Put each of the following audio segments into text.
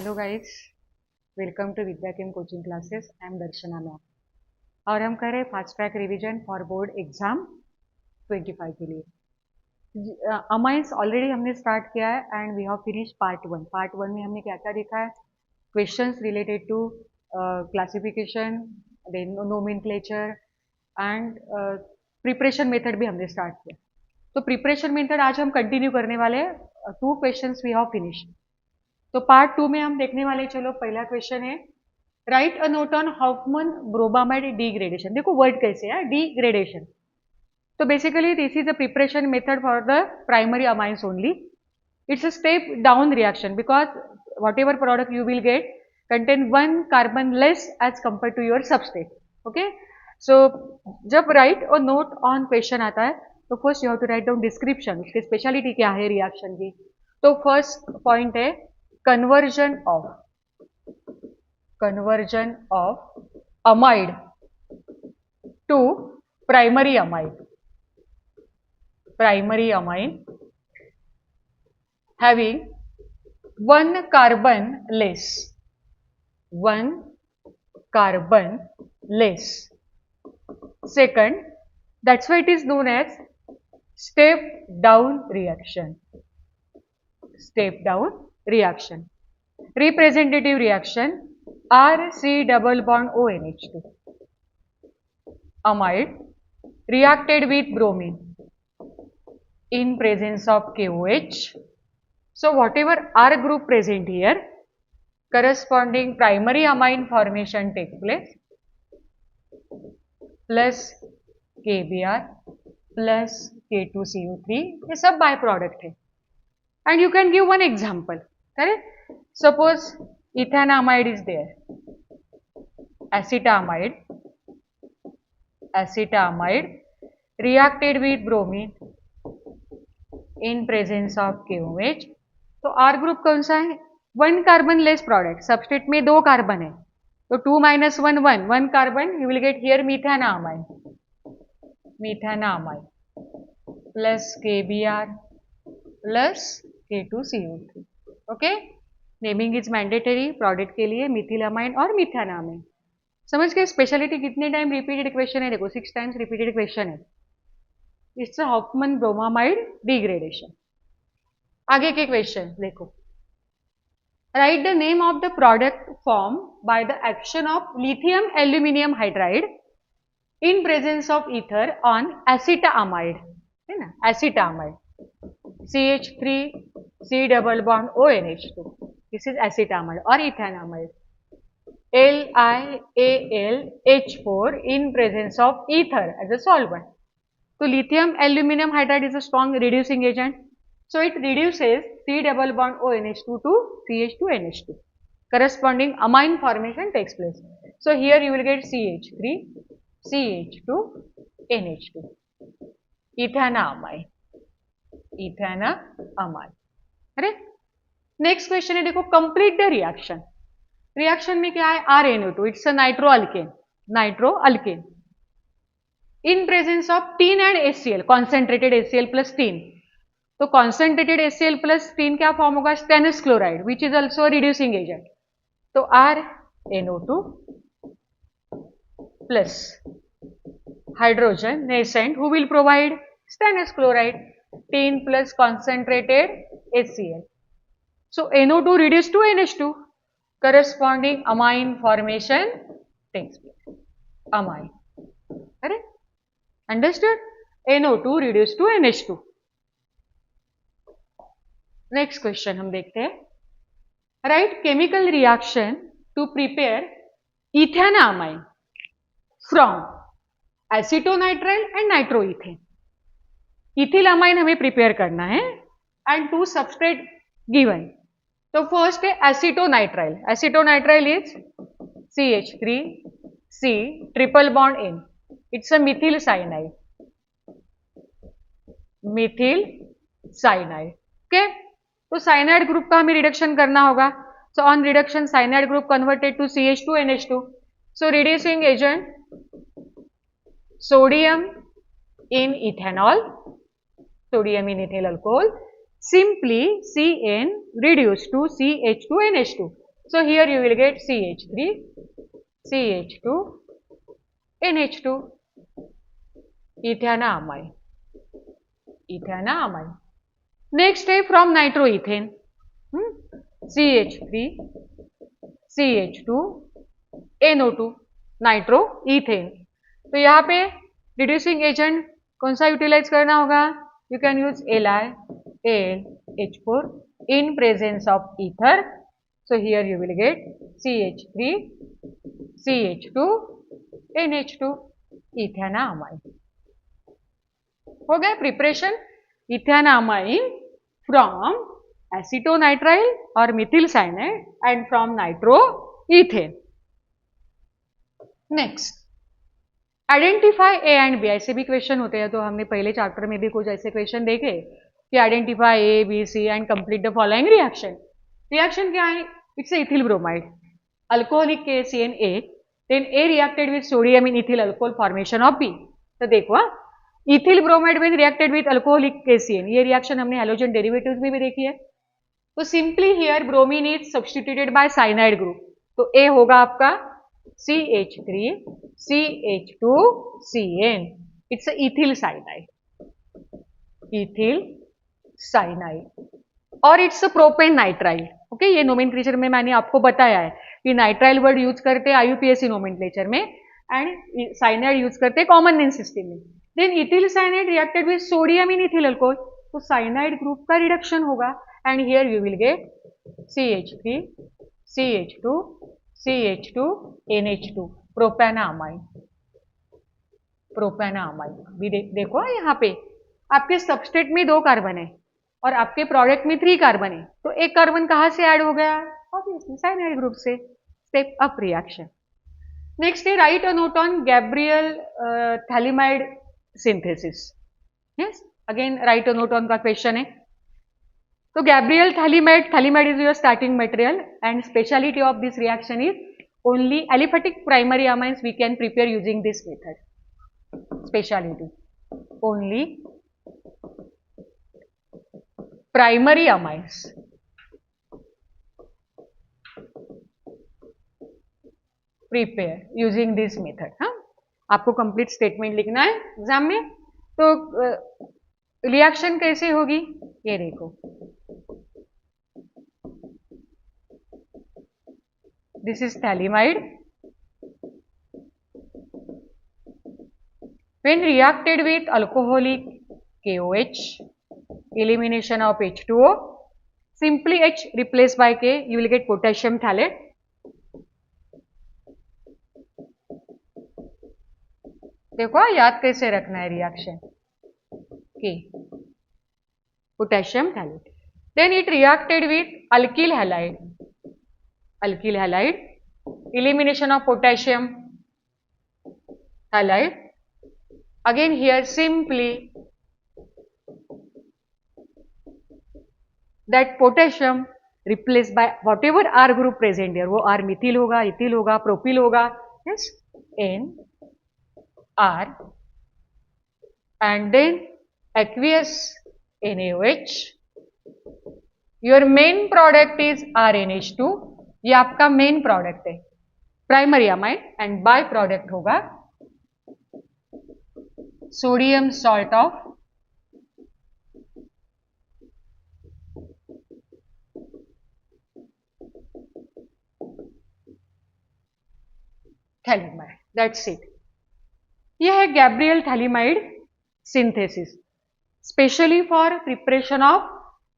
Hello guys, welcome to Vidya chem coaching classes. I am Darshana ma'am और हम कर रहे हैं fast track revision for board exam 25 के लिए। अमाइंस ऑलरेडी हमने स्टार्ट किया है and we have finish part 1। Part 1 में हमने क्या क्या देखा है? Questions related to classification, then nomenclature and preparation method भी हमने स्टार्ट किया। तो प्रिपरेशन मेथड आज हम कंटिन्यू करने वाले हैं। 2 क्वेश्चंस वी हैव फिनिश्ड। तो पार्ट 2 में हम देखने वाले, चलो पहला क्वेश्चन है, right a note on Hofmann bromamide degradation. देखो वर्ड कैसे है, डिग्रेडेशन। तो basically this is a preparation method for the primary amines only. It's a step down reaction because whatever product you will get contain one carbon less as compared to your substrate. Okay, so जब write or note on question आता है तो first you have to write down description, उसकी speciality क्या है reaction की. तो first point है conversion of amide to primary amine having one carbon less. Second, that's why it is known as step down reaction. Representative reaction, RC double bond ONH2 amide reacted with bromine in presence of KOH. So whatever R group present here, corresponding primary amine formation take place plus KBr plus K2CO3, ये सब by product है. And you can give one example. Correct? Suppose ethanamide is there, acetamide reacted with bromine in presence of KOH. तो R group कौन सा है? 1 carbon less product. Substrate में 2 carbon है तो 2 - 1 1 carbon. You will get here methanamide plus KBr plus K2CO3. Okay, naming is mandatory product के लिए, मिथिलामाइन और मिथेनामाइन. समझ गए? स्पेशलिटी कितने टाइम रिपीटेड क्वेश्चन है? देखो 6 टाइम्स रिपीटेड क्वेश्चन है. It's Hofmann bromamide degradation. आगे के क्वेश्चन देखो. Right the name of the product form by the action of lithium aluminium hydride in presence of ether on acetamide, है ना? Acetamide CH3 C double bond ONH2. This is acetamide or ethanamide. LiAlH4 in presence of ether as a solvent. So lithium aluminum hydride is a strong reducing agent. So it reduces C double bond ONH2 to CH2NH2. Corresponding amine formation takes place. So here you will get CH3 CH2 NH2. Ethanamide. अरे next question है, देखो complete the reaction. Reaction में क्या है? RNO2, it's a nitro alkane in presence of tin and HCl, concentrated HCl plus tin. तो concentrated HCl plus tin क्या form होगा? Stannous chloride which is also reducing agent. तो RNO2 plus hydrogen nascent who will provide stannous chloride, tin plus concentrated HCl. So NO2 reduced to NH2, corresponding amine formation takes place. Amine, correct? Understood? NO2 reduced to NH2. Next question हम देखते हैं. Write chemical reaction to prepare ethanamide from acetonitrile and nitroethane. इथिलामाइन हमें prepare करना है and 2 substrate given. तो first है acetonitrile is CH3C triple bond N. It's a methyl cyanide. Okay, तो cyanide group का हमें रिडक्शन करना होगा. So on reduction cyanide group converted to CH2NH2. So reducing agent sodium in ethanol, sodium in ethyl alcohol, simply CN reduced to CH2NH2. So here you will get CH3, CH2, NH2, ethanamide. Ethanamide. Next है from nitroethane, CH3, CH2, NO2, नाइट्रोईथेन. तो यहाँ पे reducing agent कौन सा utilise करना होगा? You can use AlH4 in presence of ether. So here you will get CH3, CH2, NH2, ethanamide. हो गया प्रिपरेशन इथेनामाइन फ्रॉम एसिटोनाइट्राइल और methyl cyanide and from nitroethane. Next, identify a and b. ऐसे भी question होते हैं, तो हमने पहले चैप्टर में भी कुछ ऐसे क्वेश्चन देखे कि identify A B C and complete the following reaction. Reaction क्या है? It's ethyl bromide, alcoholic KCN A, then A reacted with sodium in ethyl alcohol formation of B. तो देखो इथिल ब्रोमाइड में रिएक्टेड विथ अल्कोहलिक KCN, ये reaction हमने halogen derivatives में भी देखी है. तो simply here bromine is substituted bye cyanide group, तो A होगा आपका CH3, CH2CN. It's ethyl cyanide, ethyl cyanide, और इट्स प्रोपेन नाइट्राइल. ओके, ये नोमेनक्लेचर में मैंने आपको बताया है कि नाइट्राइल वर्ड यूज करते हैं IUPAC नोमेनक्लेचर में एंड साइनाइड यूज करते हैं कॉमन नेम सिस्टम में. Then ethyl cyanide reacted with sodium in ethyl alcohol, तो साइनाइड ग्रुप का रिडक्शन होगा and here you will get CH3, CH2, CH2, NH2, propanamide. Propanamide भी देखो यहाँ पे आपके सबस्ट्रेट में 2 कार्बन है और आपके प्रोडक्ट में 3 कार्बन है, तो एक कार्बन कहाँ से ऐड हो गया? ऑब्वियसली साइनाइड ग्रुप से. Step up reaction. नेक्स्ट है right a note on Gabriel phthalimide synthesis. Yes, again right a note on का क्वेश्चन है. तो Gabriel phthalimide, phthalimide is your starting material and speciality of this reaction is only aliphatic primary amines we can prepare using this method. Speciality, only primary amines prepare using this method. हाँ, आपको complete statement लिखना है exam में. तो reaction कैसे होगी ये देखो. This is thalidomide. When reacted with alcoholic KOH, elimination of H2O, simply H replaced by K, you will get potassium thalate. देखो याद कैसे रखना है reaction K, potassium thalate. Then it reacted with alkyl halide. Alkyl halide, elimination of potassium halide. Again here simply that potassium replaced by whatever R group present here, वो R Mithil होगा, ethyl होगा, propyl होगा. yes, N R and then aqueous NaOH. Your main product is RNH2. ये आपका main product है primary amine and by product होगा sodium salt of phthalimide. That's it. यह है Gabriel phthalimide synthesis specially for preparation of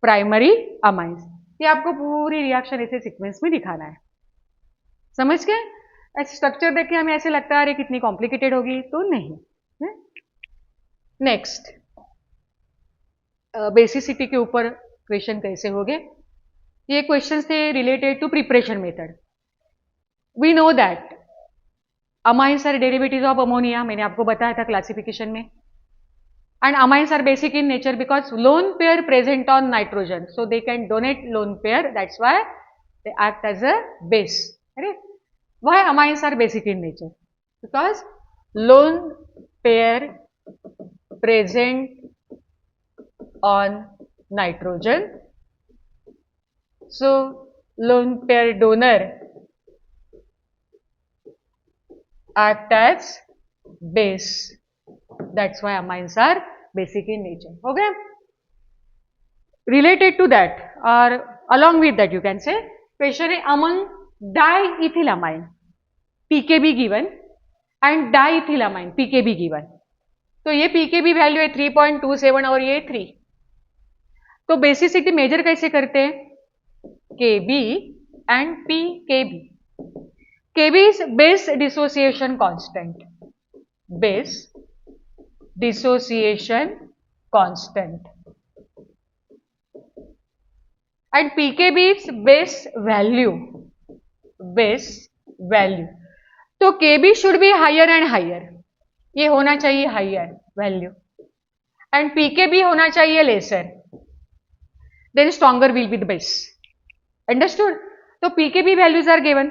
primary amines. ये आपको पूरी reaction ऐसे सीक्वेंस में दिखाना है. समझ गए? ऐसे स्ट्रक्चर देख के हमें ऐसे लगता है कितनी कॉम्प्लिकेटेड होगी, तो नहीं. नेक्स्ट, बेसिसिटी के ऊपर क्वेश्चन कैसे हो गए. ये क्वेश्चंस थे related to preparation method. We know that amines are derivatives of ammonia, मैंने आपको बताया था क्लासिफिकेशन में. And amines are basic in nature because lone pair present on nitrogen, so they can donate lone pair. That's why they act as a base. Right? Why amines are basic in nature? Because lone pair present on nitrogen, so lone pair donor act as base. That's why amines are basic in nature. Okay. Related to that or along with that, you can say question है among diethylamine pKb given and diethylamine pKb given. तो ये pKb value है 3.27 और ये 3. तो basicity major कैसे करते हैं? Kb and pKb. Kb is base dissociation constant. Base dissociation constant. And pKb is base value. Base value. तो Kb should be higher and higher. ये होना चाहिए हायर वैल्यू एंड pKb होना चाहिए lesser. Then stronger will be the base. Understood? तो pKb values are given.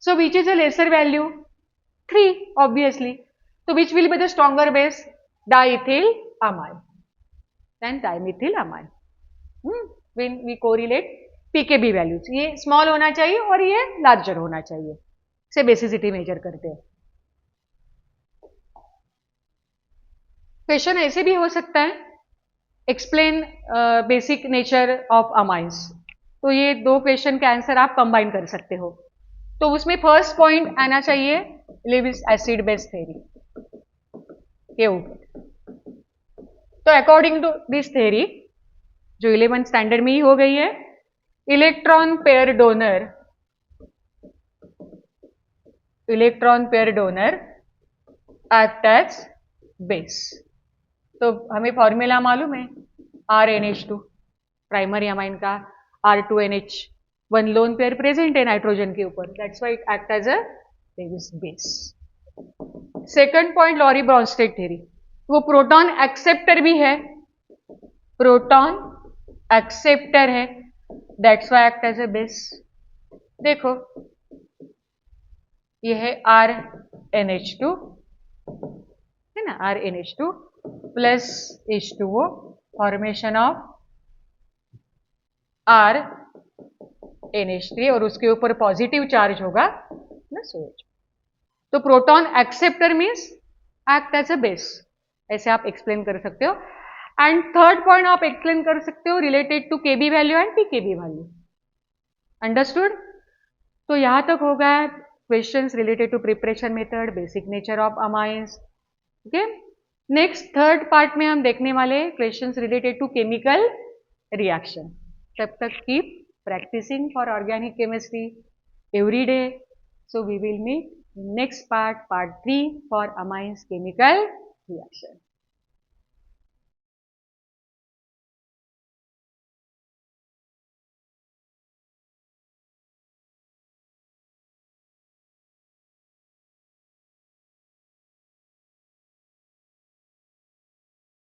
So which is a lesser value? 3 obviously. तो which will be the stronger base? Diethyl amine. Then dimethyl amine. When we correlate pKb values, ये small होना चाहिए और ये larger होना चाहिए. से बेसिसिटी मेजर करते हैं. क्वेश्चन ऐसे भी हो सकता है, explain basic nature of amines. तो ये दो क्वेश्चन के आंसर आप कंबाइन कर सकते हो. तो उसमें फर्स्ट पॉइंट आना चाहिए लेविस एसिड बेस थ्योरी के ऊपर. तो अकॉर्डिंग टू दिस थ्योरी जो 11th स्टैंडर्ड में ही हो गई है, electron pair donor act as base. तो हमें फॉर्मूला मालूम है RNH2 प्राइमरी अमाइन का, R2NH 1 लोन पेयर प्रेजेंट है नाइट्रोजन के ऊपर. That's why it act as a base. Second point Lowry Bronsted theory, वो प्रोटॉन एक्सेप्टर भी है. प्रोटॉन एक्सेप्टर है, that's why act as a base. देखो ये है RNH2 है ना, RNH2 plus H2O formation of RNH3 और उसके ऊपर पॉजिटिव चार्ज होगा ना सोच. तो proton acceptor means act as a base. ऐसे आप एक्सप्लेन कर सकते हो. एंड थर्ड पॉइंट आप एक्सप्लेन कर सकते हो related to Kb value and pKb value. Understood? तो यहां तक हो गया questions related to preparation method, basic nature of amines. Okay. Next third part में हम देखने वाले questions related to chemical reaction. तब तक keep practicing for organic chemistry every day. So we will meet next part 3 for amines chemical reaction.